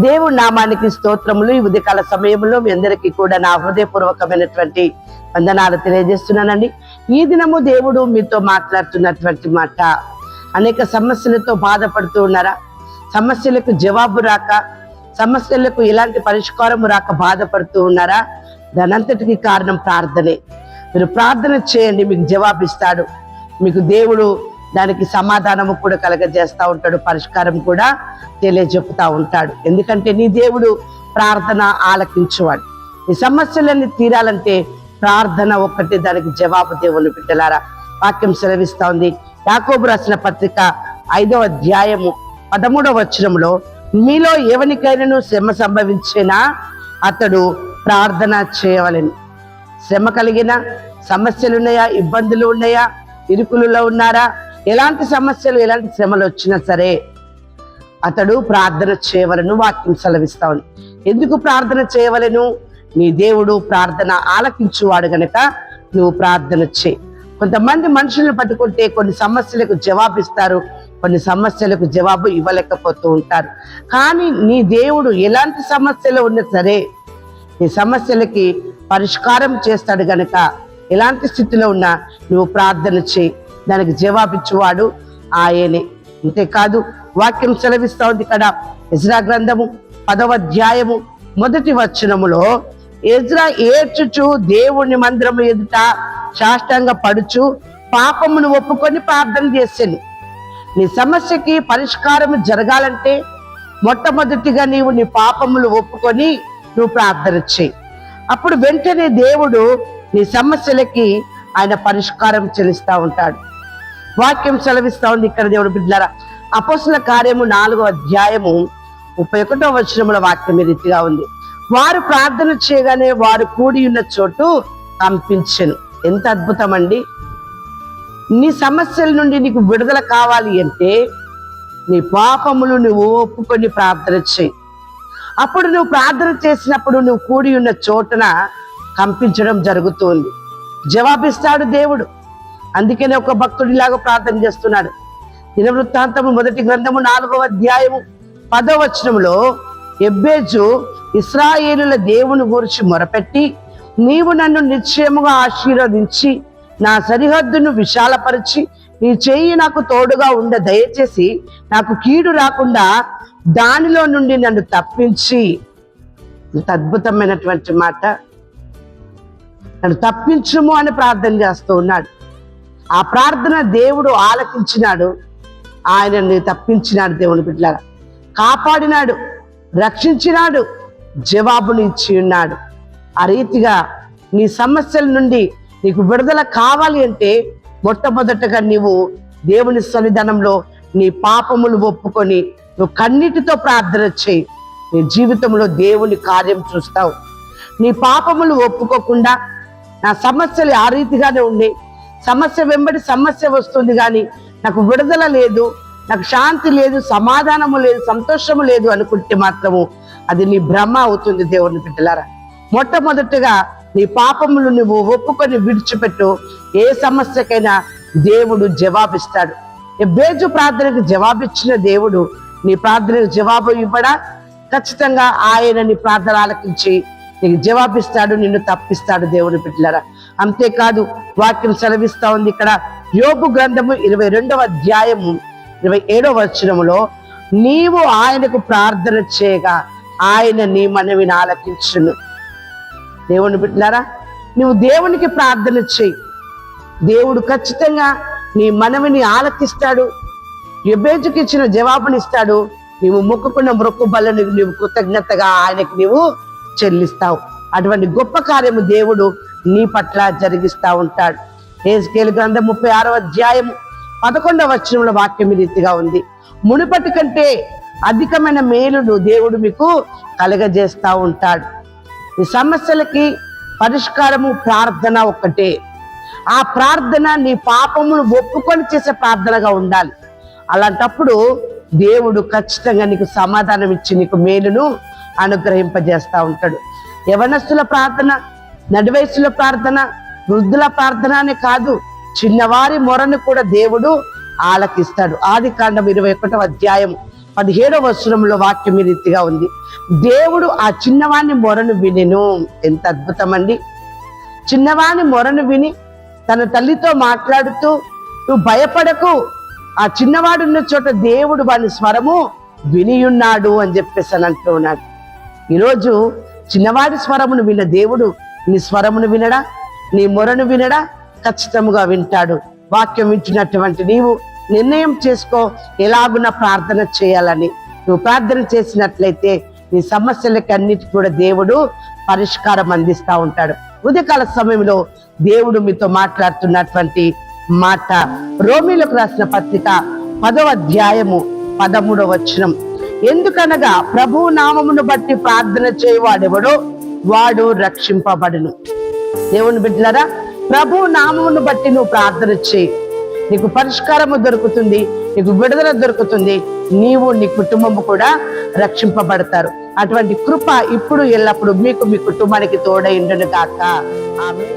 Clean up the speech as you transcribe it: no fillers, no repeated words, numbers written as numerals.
దేవుడి నామానికి స్తోత్రములు. ఈ ఉదయకాల సమయంలో మీ అందరికీ కూడా నా హృదయపూర్వకమైనటువంటి వందనాలు తెలియజేస్తున్నానండి. ఈ దినము దేవుడు మీతో మాట్లాడుతున్నటువంటి మాట, అనేక సమస్యలతో బాధపడుతూ ఉన్నారా? సమస్యలకు జవాబు రాక, సమస్యలకు ఎలాంటి పరిష్కారం రాక బాధపడుతూ ఉన్నారా? దానంతటికి కారణం ప్రార్థనే. మీరు ప్రార్థన చేయండి, మీకు జవాబిస్తాడు. మీకు దేవుడు దానికి సమాధానము కూడా కలగజేస్తూ ఉంటాడు, పరిష్కారం కూడా తెలియజెప్పుతా ఉంటాడు. ఎందుకంటే నీ దేవుడు ప్రార్థన ఆలకించువాడు. ఈ సమస్యలన్నీ తీరాలంటే ప్రార్థన ఒక్కటే దానికి జవాబు. దేవుని బిడ్డలారా, వాక్యం సెలవిస్తా ఉంది. యాకోబు రాసిన పత్రిక 5వ అధ్యాయము 13వ వచనంలో, మీలో ఎవరికైనా శ్రమ సంభవించినా అతడు ప్రార్థన చేయవలెను. శ్రమ కలిగిన సమస్యలు ఉన్నాయా? ఇబ్బందులు ఉన్నాయా? ఇరుకులలో ఉన్నారా? ఎలాంటి సమస్యలు, ఎలాంటి శ్రమలు వచ్చినా సరే అతడు ప్రార్థన చేయవలను. వాక్యం సెలవిస్తా ఉంది. ఎందుకు ప్రార్థన చేయవలను? నీ దేవుడు ప్రార్థన ఆలకించువాడు గనక నువ్వు ప్రార్థన చేయి. కొంతమంది మనుషులను పట్టుకుంటే కొన్ని సమస్యలకు జవాబిస్తారు, కొన్ని సమస్యలకు జవాబు ఇవ్వలేకపోతూ ఉంటారు. కానీ నీ దేవుడు ఎలాంటి సమస్యలు ఉన్నా సరే నీ సమస్యలకి పరిష్కారం చేస్తాడు గనక ఎలాంటి స్థితిలో ఉన్నా నువ్వు ప్రార్థన చేయి, దానికి జవాబిచ్చువాడు ఆయనే. అంతేకాదు, వాక్యం సెలవిస్తా ఉంది ఇక్కడ ఎజ్రా గ్రంథము 10వ అధ్యాయము 1వ వచనములో, ఎజ్రా ఏడ్చుచు దేవుని మందిరము ఎదుట సాష్టాంగ పడుచు పాపమును ఒప్పుకొని ప్రార్థన చేశాను. నీ సమస్యకి పరిష్కారం జరగాలంటే మొట్టమొదటిగా నీవు నీ పాపములు ఒప్పుకొని నువ్వు ప్రార్థన చేయి. అప్పుడు వెంటనే దేవుడు నీ సమస్యలకి ఆయన పరిష్కారం చెల్లిస్తా ఉంటాడు. వాక్యం సెలవిస్తా ఉంది ఇక్కడ దేవుడు బిడ్డలారా, అపోస్తల కార్యము 4వ అధ్యాయము 31వ వచనముల వాక్యం ఈ రీతిగా ఉంది. వారు ప్రార్థన చేయగానే వారు కూడి ఉన్న చోటు కంపించెను. ఎంత అద్భుతం అండి! నీ సమస్యల నుండి నీకు విడుదల కావాలి అంటే నీ పాపములు నువ్వు ఒప్పుకొని ప్రార్థన చేయి. అప్పుడు నువ్వు ప్రార్థన చేసినప్పుడు నువ్వు కూడి ఉన్న చోటున కంపించడం జరుగుతుంది. జవాబిస్తాడు దేవుడు. అందుకనే ఒక భక్తుడిలాగా ప్రార్థన చేస్తున్నాడు. దినవృత్తాంతము 1వ గ్రంథము 4వ అధ్యాయము 10వ వచనంలో, ఎబ్బేజు ఇశ్రాయేలుల దేవుని గురించి మొరపెట్టి, నీవు నన్ను నిశ్చయముగా ఆశీర్వదించి నా సరిహద్దును విశాలపరిచి నీ చెయ్యి నాకు తోడుగా ఉండ దయచేసి నాకు కీడు రాకుండా దానిలో నుండి నన్ను తప్పించి. ఇంత అద్భుతమైనటువంటి మాట, నన్ను తప్పించుము అని ప్రార్థన చేస్తూ ఉన్నాడు. ఆ ప్రార్థన దేవుడు ఆలకించినాడు, ఆయనని తప్పించినాడు. దేవుని బిడ్డలారా, కాపాడినాడు, రక్షించినాడు, జవాబుని ఇచ్చి ఉన్నాడు. ఆ రీతిగా నీ సమస్యల నుండి నీకు విడుదల కావాలి అంటే మొట్టమొదటగా నీవు దేవుని సన్నిధానంలో నీ పాపములు ఒప్పుకొని నువ్వు కన్నీటితో ప్రార్థన చేయి. నీ జీవితంలో దేవుని కార్యం చూస్తావు. నీ పాపములు ఒప్పుకోకుండా నా సమస్యలు ఆ రీతిగానే ఉన్నాయి, సమస్య వెంబడి సమస్య వస్తుంది కానీ నాకు విడుదల లేదు, నాకు శాంతి లేదు, సమాధానము లేదు, సంతోషము లేదు అనుకుంటే మాత్రము అది నీ భ్రమ అవుతుంది. దేవుని బిడ్డలారా, మొట్టమొదటిగా నీ పాపములు నువ్వు ఒప్పుకొని విడిచిపెట్టు. ఏ సమస్యకైనా దేవుడు జవాబిస్తాడు. ఎబ్బేజు ప్రార్థనకు జవాబిచ్చిన దేవుడు నీ ప్రార్థనకు జవాబు ఇవ్వడా? ఖచ్చితంగా ఆయన నీ ప్రార్థన ఆలకించి నీకు జవాబిస్తాడు, నిన్ను తప్పిస్తాడు. దేవుని బిడ్డలారా, అంతేకాదు వాక్యం సెలవిస్తా ఉంది ఇక్కడ యోబు గ్రంథము 22వ అధ్యాయము 27వ వచనములో, నీవు ఆయనకు ప్రార్థన చేయగా ఆయన నీ మనవిని ఆలకించును. దేవుని బిడ్డలారా, నువ్వు దేవునికి ప్రార్థన చేయి, దేవుడు ఖచ్చితంగా నీ మనవిని ఆలకిస్తాడు, ఎబ్బేజుకి ఇచ్చిన జవాబునిస్తాడు. నీవు మొక్కుకున్న మొక్కుబలను నీవు కృతజ్ఞతగా ఆయనకి నీవు చెల్లిస్తావు. అటువంటి గొప్ప కార్యము దేవుడు నీ పట్ల జరిగిస్తా ఉంటాడు. యెహెజ్కేలు గ్రంథం 36వ అధ్యాయము 11వ వచనంలో వాక్యం ఈ రీతిగా ఉంది. మునుపటి కంటే అధికమైన మేలును దేవుడు మీకు కలగజేస్తా ఉంటాడు. ఈ సమస్యలకి పరిష్కారము ప్రార్థన ఒక్కటే. ఆ ప్రార్థన నీ పాపమును ఒప్పుకొని చేసే ప్రార్థనగా ఉండాలి. అలాంటప్పుడు దేవుడు ఖచ్చితంగా నీకు సమాధానం ఇచ్చి నీకు మేలును అనుగ్రహింపజేస్తా ఉంటాడు. యవనస్తుల ప్రార్థన, నడివయసుల ప్రార్థన, వృద్ధుల ప్రార్థన అనే కాదు, చిన్నవారి మొరను కూడా దేవుడు ఆలకిస్తాడు. ఆదికాండం 21వ అధ్యాయం 17వ వచనంలో వాక్యం ఈ రీతిగా ఉంది, దేవుడు ఆ చిన్నవాని మొరను వినెను. ఎంత అద్భుతం అండి! చిన్నవాని మొరను విని తన తల్లితో మాట్లాడుతూ, నువ్వు భయపడకు, ఆ చిన్నవాడు ఉన్న చోట దేవుడు వాని స్వరము వినియున్నాడు అని చెప్పేసి అని అంటూ ఉన్నాడు. ఈరోజు చిన్నవాడి స్వరమును విన్న దేవుడు నీ స్వరమును వినడా? నీ మొరను వినడా? ఖచ్చితంగా వింటాడు. వాక్యం వింటున్నటువంటి నీవు నిర్ణయం చేసుకో, ఎలాగున్న ప్రార్థన చేయాలని. నువ్వు ప్రార్థన చేసినట్లయితే నీ సమస్యలకి అన్నిటికీ కూడా దేవుడు పరిష్కారం అందిస్తూ ఉంటాడు. ఉదయకాల సమయంలో దేవుడు మీతో మాట్లాడుతున్నటువంటి మాట రోమీలకు రాసిన పత్రిక 10వ అధ్యాయము 13వ వచనం, ఎందుకనగా ప్రభువు నామమును బట్టి ప్రార్థన చేయవాడెవడో వాడు రక్షింపబడును. దేవుని బిడ్డలారా, ప్రభువు నామమును బట్టి నువ్వు ప్రార్థన చేయి, నీకు పరిష్కారము దొరుకుతుంది, నీకు విడుదల దొరుకుతుంది, నీవు నీ కుటుంబము కూడా రక్షింపబడతారు. అటువంటి కృప ఇప్పుడు ఎల్లప్పుడు మీకు మీ కుటుంబానికి తోడైండును గాక. ఆమేన్.